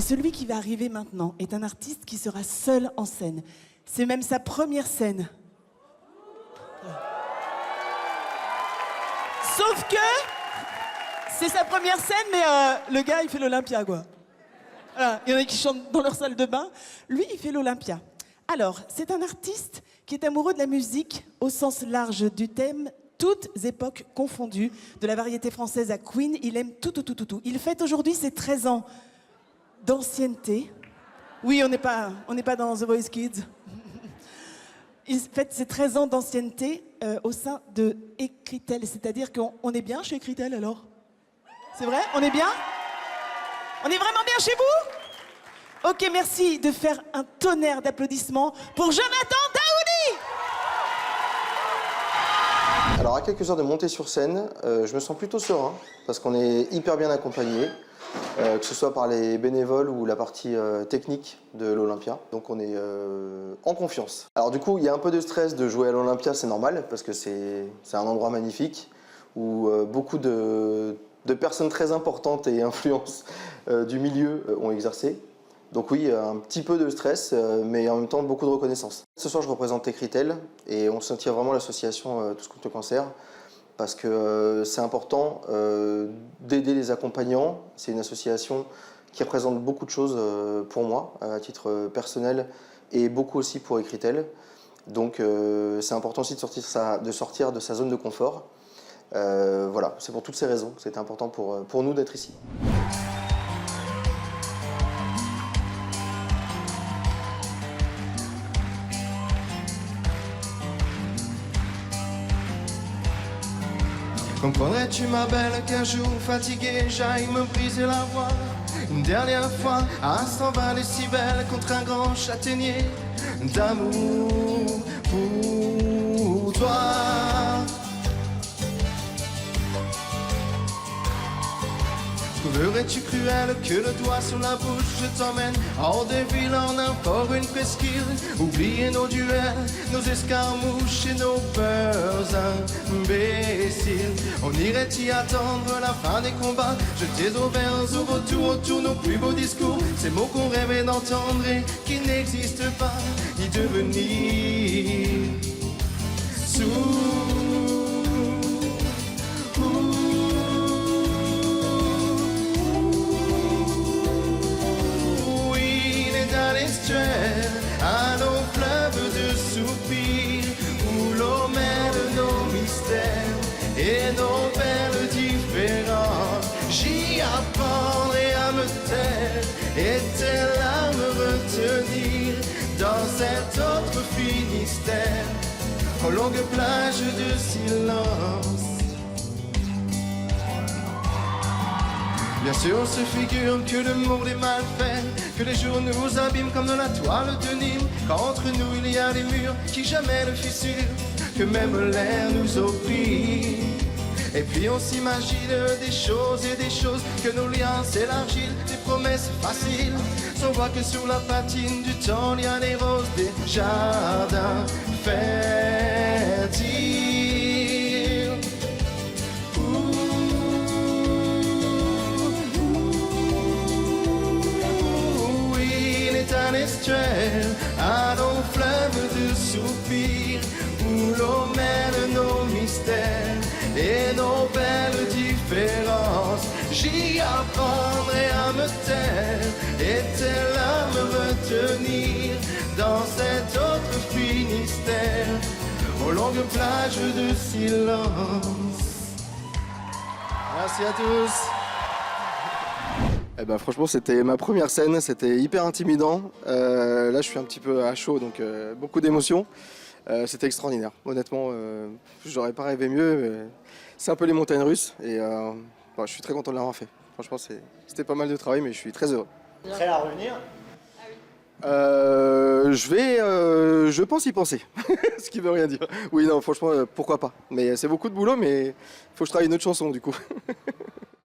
celui qui va arriver maintenant est un artiste qui sera seul en scène. C'est même sa première scène. Sauf que c'est sa première scène, mais le gars, il fait l'Olympia, quoi. Voilà. Il y en a qui chantent dans leur salle de bain. Lui, il fait l'Olympia. Alors, c'est un artiste qui est amoureux de la musique au sens large du thème, toutes époques confondues, de la variété française à Queen. Il aime tout. Il fête aujourd'hui ses 13 ans d'ancienneté. Oui, on n'est pas dans The Voice Kids. Il fête ses 13 ans d'ancienneté au sein de Écritel. C'est-à-dire qu'on est bien chez Écritel, alors? C'est vrai? On est bien? On est vraiment bien chez vous? Ok, merci de faire un tonnerre d'applaudissements pour Jonathan Daoudi! Alors, à quelques heures de monter sur scène, je me sens plutôt serein, parce qu'on est hyper bien accompagné, que ce soit par les bénévoles ou la partie technique de l'Olympia. Donc on est en confiance. Alors du coup, il y a un peu de stress de jouer à l'Olympia, c'est normal, parce que c'est un endroit magnifique, où beaucoup de personnes très importantes et influences du milieu ont exercé. Donc oui, un petit peu de stress, mais en même temps beaucoup de reconnaissance. Ce soir, je représente Écritel et on soutient vraiment l'association Tous contre le cancer parce que c'est important d'aider les accompagnants. C'est une association qui représente beaucoup de choses pour moi, à titre personnel, et beaucoup aussi pour Écritel. Donc c'est important aussi de sortir de sa zone de confort. Voilà, c'est pour toutes ces raisons que c'était important pour nous d'être ici. Comprendrais-tu, ma belle, qu'un jour fatigué, j'aille me briser la voix une dernière fois à 120 décibels contre un grand châtaignier d'amour pour toi. Trouverais-tu cruel que le doigt sur la bouche je t'emmène hors des villes en un port, une presqu'île? Oublier nos duels, nos escarmouches et nos peurs imbéciles. On irait y attendre la fin des combats, jeter nos vers au retour autour nos plus beaux discours, ces mots qu'on rêvait d'entendre et qui n'existent pas, ni devenir sourds. À nos fleuves de soupirs où l'eau mêle nos mystères et nos belles différences. J'y apprendrai à me taire et tes larmes retenir dans cet autre Finistère, aux longues plages de silence. Bien sûr, on se figure que le monde est mal fait, que les jours nous abîment comme de la toile de Nîmes, qu'entre nous il y a des murs qui jamais ne fissurent, que même l'air nous opprime. Et puis on s'imagine des choses, que nos liens s'élargissent, des promesses faciles, sans voir que sur la patine du temps il y a des roses, des jardins fertiles. À nos fleuves de soupirs où l'eau mêle nos mystères et nos belles différences. J'y apprendrai à me taire et tes larmes retenir dans cet autre Finistère, aux longues plages de silence. Merci à tous. Eh ben, franchement, c'était ma première scène, c'était hyper intimidant. Là, je suis un petit peu à chaud, donc beaucoup d'émotions. C'était extraordinaire. Honnêtement, j'aurais pas rêvé mieux. C'est un peu les montagnes russes et je suis très content de l'avoir fait. Franchement, c'était pas mal de travail, mais je suis très heureux. Prêt à revenir? Je pense y penser, ce qui veut rien dire. Oui, non, franchement, pourquoi pas. Mais c'est beaucoup de boulot, mais il faut que je travaille une autre chanson, du coup.